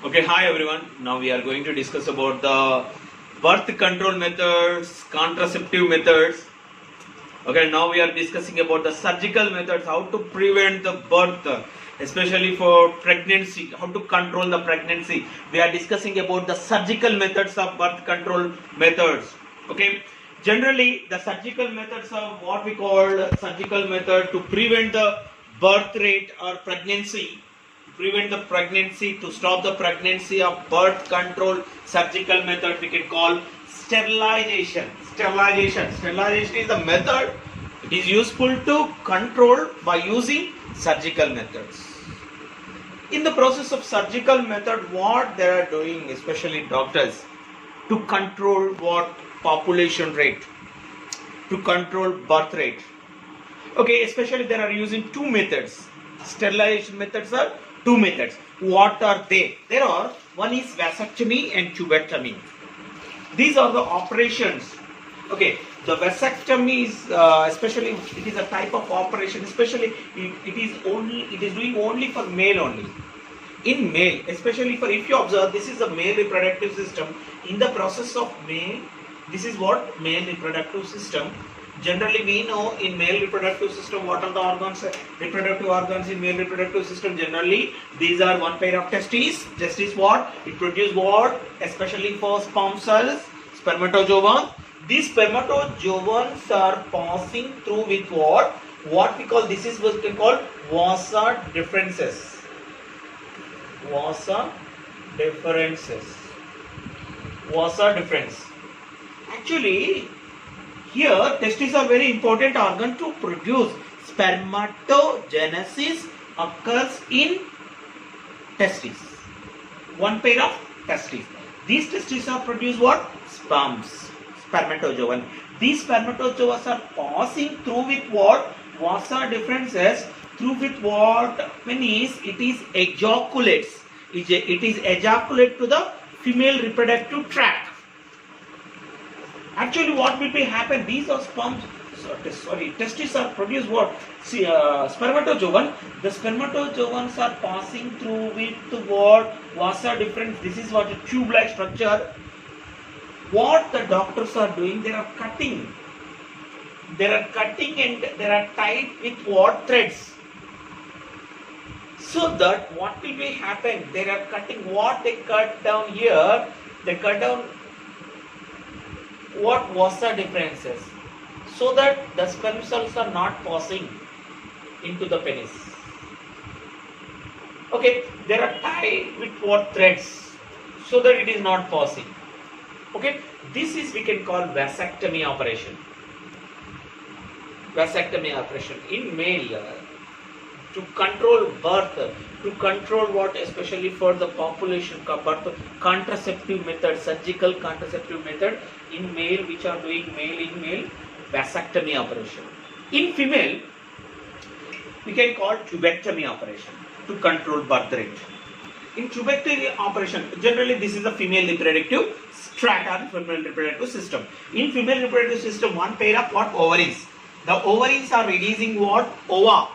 Okay, hi everyone. Now we are going to discuss about the birth control methods, contraceptive methods. Okay, now we are discussing about the surgical methods, how to prevent the birth, especially for pregnancy, how to control the pregnancy. We are discussing about the surgical methods of birth control methods. Okay, generally the surgical methods are what we call surgical method to prevent the birth rate or pregnancy. Prevent the pregnancy, to stop the pregnancy of birth control surgical method we can call sterilization. Sterilization is the method. It is useful to control by using surgical methods. In the process of surgical method, what they are doing, especially doctors, to control what population rate, to control birth rate. Okay, especially they are using two methods. Sterilization methods are two methods. What are they? There are, one is vasectomy and tubectomy. These are the operations. Okay, the vasectomy is especially it is a type of operation. Especially it is doing only for male only. In male, especially for, if you observe, this is the male reproductive system. In the process of male, this is what male reproductive system. Generally, we know in male reproductive system what are the organs, reproductive organs in male reproductive system. Generally, these are one pair of testes. Testes what? It produces what? Especially for sperm cells, spermatozoa. These spermatozoans are passing through with what? What we call, this is what we call vasa deferens. Vasa deferens. Vasa deferens. Actually, here, testes are very important organ to produce. Spermatogenesis occurs in testes. One pair of testes. These testes are produce what? Sperms. Spermatozoa. These spermatozoas are passing through with what? Vasa deferens. Through with what means it is ejaculates. It is ejaculate to the female reproductive tract. Actually, what will be happen? These are sperms. Testes are produced what? See, spermatozoa. The spermatozoans are passing through with what? Vasa deferens. This is what a tube-like structure. What the doctors are doing? They are cutting. They are cutting and they are tied with what? Threads. So that what will be happen? They are cutting what they cut down here. They cut down what vasa deferens, so that the sperm cells are not passing into the penis. Okay, they are tied with what? Threads, so that it is not passing. Okay, this is we can call vasectomy operation. Vasectomy operation in male, to control birth, to control what, especially for the population birth, contraceptive method, surgical contraceptive method in male, which are doing male in male, vasectomy operation. In female, we can call tubectomy operation to control birth rate. In tubectomy operation, generally this is the female reproductive strata, female reproductive system. In female reproductive system, one pair of what? Ovaries. The ovaries are releasing what? Ova.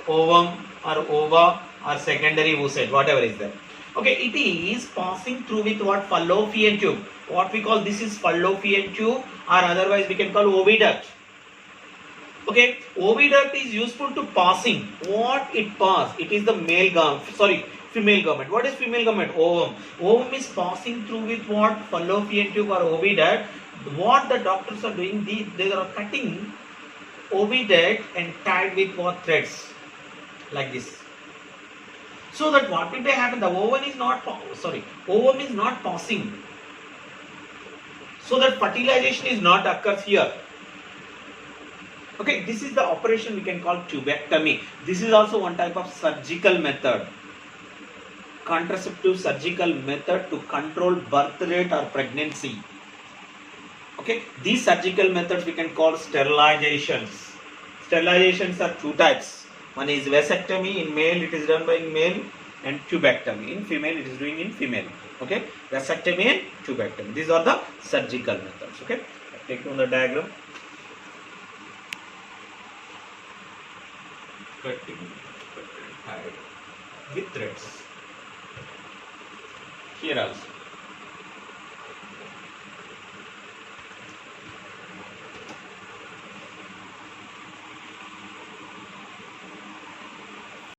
Ovum or ova or secondary oocyte, whatever is there. Okay, it is passing through with what? Fallopian tube. What we call, this is fallopian tube, or otherwise we can call oviduct. Okay, oviduct is useful to passing. What it pass? It is the female garment. What is female garment? Ovum. Ovum is passing through with what? Fallopian tube or oviduct. What the doctors are doing, they are cutting oviduct and tied with what? Threads. Like this, so that what will happen? The ovum is not passing, so that fertilization is not occurs here. Okay, this is the operation we can call tubectomy. This is also one type of surgical method, contraceptive surgical method to control birth rate or pregnancy. Okay, these surgical methods we can call sterilizations. Sterilizations are two types. One is vasectomy. In male it is done by male, and tubectomy in female it is doing in female. Okay, vasectomy and tubectomy, these are the surgical methods. Okay, take on the diagram. Cutting with threads. here also.